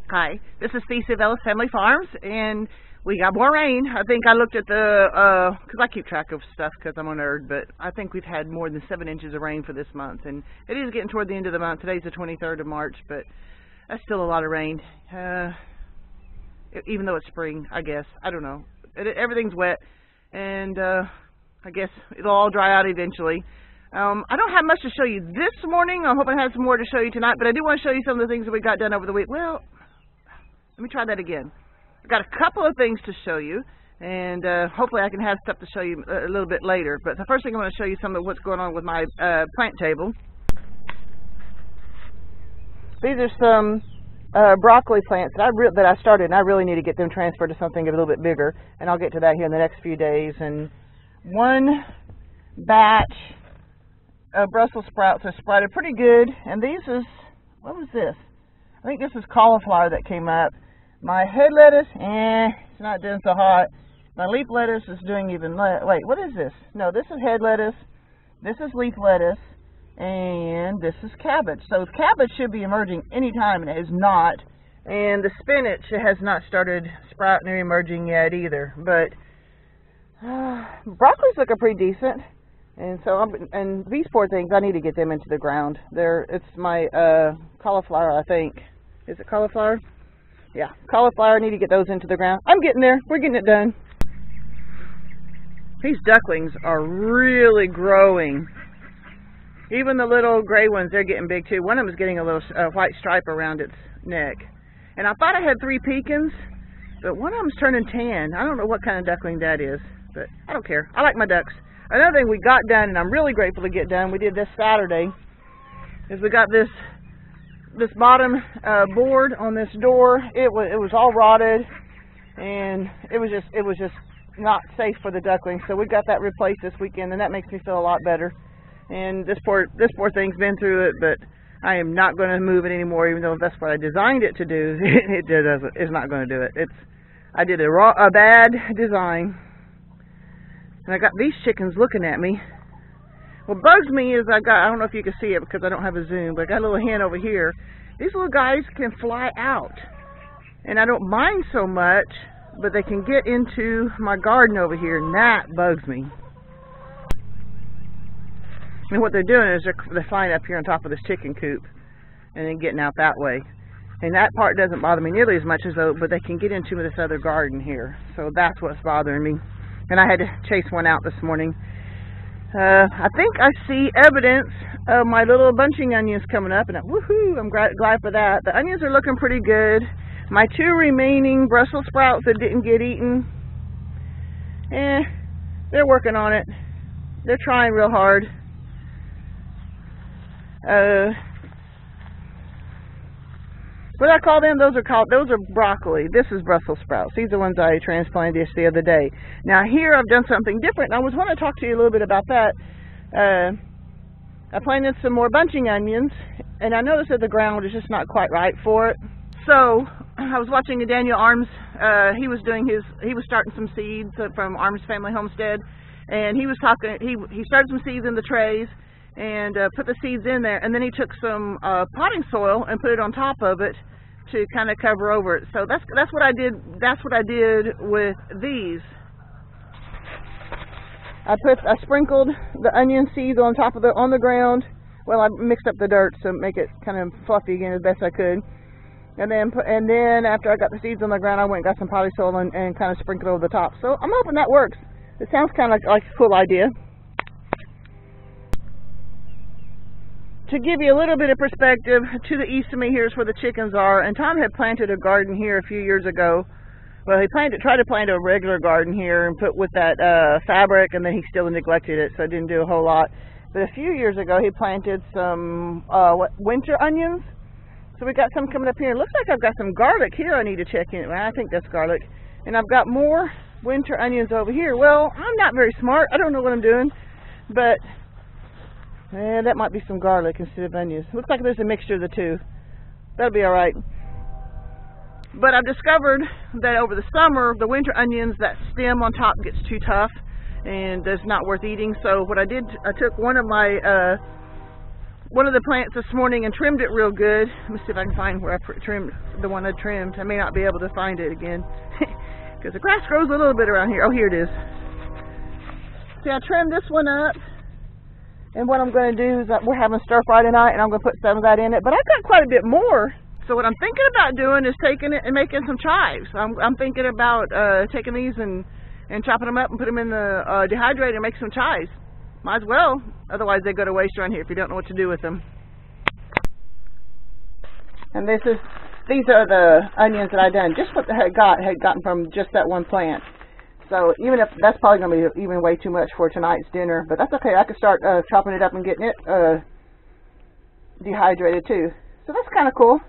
Hi, this is Stacey of Ellis Family Farms, and we got more rain. I think I looked at the, because I keep track of stuff because I'm a nerd, but I think we've had more than 7 inches of rain for this month, and it is getting toward the end of the month. Today's the 23rd of March, but that's still a lot of rain, even though it's spring, I guess. I don't know. Everything's wet, and I guess it'll all dry out eventually. I don't have much to show you this morning. I'm hoping I have some more to show you tonight, but I do want to show you some of the things that we got done over the week. Well, let me try that again. I've got a couple of things to show you, and hopefully I can have stuff to show you a little bit later. But the first thing I want to show you some of what's going on with my plant table. These are some broccoli plants that I started, and I really need to get them transferred to something a little bit bigger. And I'll get to that here in the next few days. And one batch of Brussels sprouts are sprouted pretty good. And these is, what was this? I think this is cauliflower that came up. My head lettuce, it's not doing so hot. My leaf lettuce is doing even less. Wait, what is this? No, this is head lettuce. This is leaf lettuce. And this is cabbage. So cabbage should be emerging anytime, and it is not. And the spinach has not started sprouting or emerging yet either. But broccoli's looking pretty decent. And so, and these poor things, I need to get them into the ground. It's my cauliflower, I think. Is it cauliflower? Yeah, cauliflower. I need to get those into the ground. I'm getting there. We're getting it done. These ducklings are really growing. Even the little gray ones, they're getting big too. One of them is getting a little white stripe around its neck. And I thought I had 3 pecans, but one of them's turning tan. I don't know what kind of duckling that is, but I don't care. I like my ducks. Another thing we got done, and I'm really grateful to get done, we did this Saturday, is we got this bottom board on this door. It was all rotted, and it was just not safe for the ducklings. So we got that replaced this weekend, and that makes me feel a lot better. And this poor thing's been through it, but I am not going to move it anymore, even though that's what I designed it to do. It's not going to do it. I did a bad design, and I got these chickens looking at me. What bugs me is I don't know if you can see it because I don't have a zoom, but I got a little hen over here. These little guys can fly out, and I don't mind so much, but they can get into my garden over here, and that bugs me. And what they're doing is they're flying up here on top of this chicken coop and then getting out that way. And that part doesn't bother me nearly as much as though, but they can get into this other garden here. So that's what's bothering me. And I had to chase one out this morning. I think I see evidence of my little bunching onions coming up, and woohoo, I'm glad for that. The onions are looking pretty good. My 2 remaining Brussels sprouts that didn't get eaten, they're working on it. They're trying real hard. What I call them? Those are broccoli. This is Brussels sprouts. These are the ones I transplanted just the other day. Now here I've done something different. I want to talk to you a little bit about that. I planted some more bunching onions, and I noticed that the ground is just not quite right for it. So I was watching Daniel Arms. He was starting some seeds from Arms Family Homestead, and he was talking. He started some seeds in the trays and put the seeds in there, and then he took some potting soil and put it on top of it to kind of cover over it. So that's what I did. That's what I did with these. I sprinkled the onion seeds on top of on the ground. Well, I mixed up the dirt to make it kind of fluffy again as best I could. And then after I got the seeds on the ground, I went and got some potting soil and kind of sprinkled over the top. So I'm hoping that works. It sounds kind of like a cool idea. To give you a little bit of perspective, to the east of me here is where the chickens are, and Tom had planted a garden here a few years ago. Well, he tried to plant a regular garden here and put with that fabric, and then he still neglected it, so it didn't do a whole lot. But a few years ago, he planted some winter onions. So we got some coming up here. It looks like I've got some garlic here I need to check in. Well, I think that's garlic. And I've got more winter onions over here. Well, I'm not very smart. I don't know what I'm doing, but that might be some garlic instead of onions. Looks like there's a mixture of the two. That'll be all right. But I've discovered that over the summer, the winter onions, that stem on top gets too tough and is not worth eating. So what I did, I took one of my one of the plants this morning and trimmed it real good. Let me see if I can find where I trimmed the one I trimmed. I may not be able to find it again because the grass grows a little bit around here. Oh, here it is. See, I trimmed this one up, and what I'm going to do is we're having stir fry tonight, and I'm going to put some of that in it. But I've got quite a bit more. So what I'm thinking about doing is taking it and making some chives. I'm thinking about taking these and chopping them up and put them in the dehydrator and make some chives. Might as well, otherwise they go to waste around here if you don't know what to do with them. And these are the onions that I done. Just what I had gotten from just that one plant. So even if that's probably going to be even way too much for tonight's dinner, but that's okay. I can start chopping it up and getting it dehydrated too. So that's kind of cool.